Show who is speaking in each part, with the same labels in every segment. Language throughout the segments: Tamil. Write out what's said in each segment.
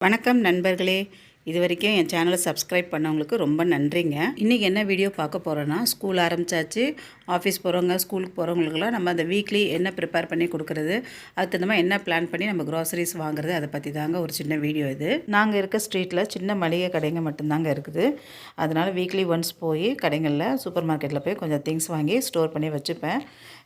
Speaker 1: வணக்கம் நண்பர்களே, இது வரைக்கும் என் சேனலை சப்ஸ்கிரைப் பண்ணவங்களுக்கு ரொம்ப நன்றிங்க. இன்றைக்கி என்ன வீடியோ பார்க்க போகிறோன்னா, ஸ்கூல் ஆரம்பித்தாச்சு, ஆஃபீஸ் போகிறவங்க, ஸ்கூலுக்கு போகிறவங்களுக்குலாம் நம்ம அந்த வீக்லி என்ன ப்ரிப்பேர் பண்ணி கொடுக்குறது, அதுக்கு தகுந்த மாதிரி என்ன பிளான் பண்ணி நம்ம க்ராசரிஸ் வாங்குறது, அதை பற்றி தாங்க ஒரு சின்ன வீடியோ இது. நாங்கள் இருக்க ஸ்ட்ரீட்டில் சின்ன மளிகை கடைங்க மட்டும்தாங்க இருக்குது. அதனால் வீக்லி ஒன்ஸ் போய் கடைகளில் சூப்பர் மார்க்கெட்டில் போய் கொஞ்சம் திங்ஸ் வாங்கி ஸ்டோர் பண்ணி வச்சுப்பேன்.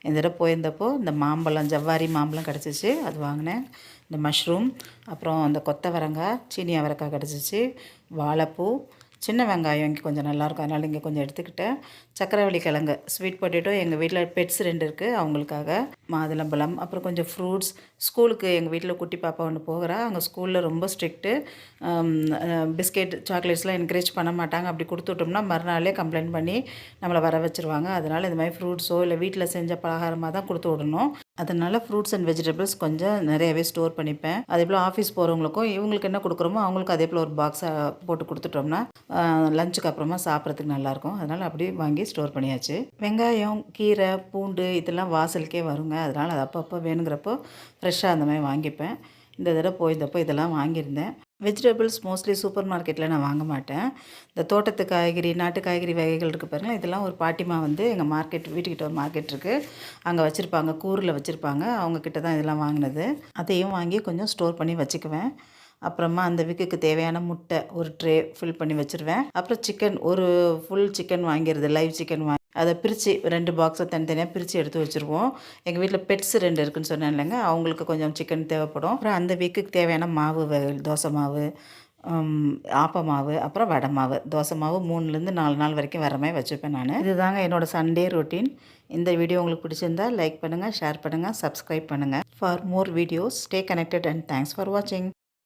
Speaker 1: இந்த தடவை போயிருந்தப்போ இந்த மாம்பழம், ஜவ்வாரி மாம்பழம் கிடச்சிச்சு, அது வாங்கினேன். இந்த மஷ்ரூம், அப்புறம் அந்த கொத்தவரங்காய், சீனி அவரைக்காய் கிடச்சிச்சு, வாழைப்பூ, சின்ன வெங்காயம் இங்கே கொஞ்சம் நல்லாயிருக்கும், அதனால் இங்கே கொஞ்சம் எடுத்துக்கிட்டேன். சக்கரவள்ளி கிழங்கு, ஸ்வீட் பொட்டேட்டோ, எங்கள் வீட்டில் பெட்ஸ் 2 இருக்குது, அவங்களுக்காக மாதுளம்பழம், அப்புறம் கொஞ்சம் ஃப்ரூட்ஸ். ஸ்கூலுக்கு எங்கள் வீட்டில் குட்டி பாப்பா ஒன்று போகிறா, அவங்க ஸ்கூலில் ரொம்ப ஸ்ட்ரிக்ட்டு. பிஸ்கெட், சாக்லேட்ஸ்லாம் என்கரேஜ் பண்ண மாட்டாங்க. அப்படி கொடுத்து விட்டோம்னா மறுநாளே கம்ப்ளைண்ட் பண்ணி நம்மளை வர வச்சுருவாங்க. அதனால் இந்த மாதிரி ஃப்ரூட்ஸோ இல்லை வீட்டில் செஞ்ச பலகாரமாக தான் கொடுத்து விடணும். அதனால் ஃப்ரூட்ஸ் அண்ட் வெஜிடபிள்ஸ் கொஞ்சம் நிறையவே ஸ்டோர் பண்ணிப்பேன். அதே போல் ஆஃபீஸ் போகிறவங்களுக்கும் இவங்களுக்கு என்ன கொடுக்குறோமோ அவங்களுக்கு அதே போல் ஒரு பாக்ஸை போட்டு கொடுத்துட்டோம்னா லஞ்சுக்கு அப்புறமா சாப்பிட்றதுக்கு நல்லாயிருக்கும். அதனால் அப்படியே வாங்கி ஸ்டோர் பண்ணியாச்சு. வெங்காயம், கீரை, பூண்டு இதெல்லாம் வாசலுக்கே வருங்க. அதனால் அது அப்பப்போ வேணுங்கிறப்போ ஃப்ரெஷ்ஷாக அந்த மாதிரி வாங்கிப்பேன். இந்த தடவை போயிருந்தப்போ இதெல்லாம் வாங்கியிருந்தேன். வெஜிடபிள்ஸ் மோஸ்ட்லி சூப்பர் மார்க்கெட்டில் நான் வாங்க மாட்டேன். இந்த தோட்டத்து காய்கறி, நாட்டு காய்கறி வகைகள் இருக்குது பாருங்கள், இதெல்லாம் ஒரு பாட்டிமா வந்து எங்கள் மார்க்கெட் வீட்டுக்கிட்ட ஒரு மார்க்கெட் இருக்குது, அங்கே வச்சுருப்பாங்க, கூரில் வச்சுருப்பாங்க, அவங்கக்கிட்ட தான் இதெல்லாம் வாங்கினது. அதையும் வாங்கி கொஞ்சம் ஸ்டோர் பண்ணி வச்சுக்குவேன். அப்புறமா அந்த வீக்குக்கு தேவையான முட்டை ஒரு ட்ரே ஃபில் பண்ணி வச்சுருவேன். அப்புறம் சிக்கன், ஒரு ஃபுல் சிக்கன் வாங்கிடுது, லைவ் சிக்கன் அதை பிரித்து 2 பாக்ஸை தனித்தனியாக பிரித்து எடுத்து வச்சுருவோம். எங்கள் வீட்டில் பெட்ஸ் 2 இருக்குதுன்னு சொன்னேன் இல்லைங்க, அவங்களுக்கு கொஞ்சம் சிக்கன் தேவைப்படும். அப்புறம் அந்த வீக்குக்கு தேவையான மாவு வகைகள், தோசை மாவு, ஆப்ப மாவு, அப்புறம் வடை மாவு, தோசை மாவு 3லேருந்து 4 நாள் வரைக்கும் வர மாதிரி வச்சுப்பேன் நான். இதுதாங்க என்னோடய சண்டே ரொட்டீன். இந்த வீடியோ உங்களுக்கு பிடிச்சிருந்தா லைக் பண்ணுங்கள், ஷேர் பண்ணுங்கள், சப்ஸ்கிரைப் பண்ணுங்கள். For more videos stay connected and thanks for வாட்சிங்.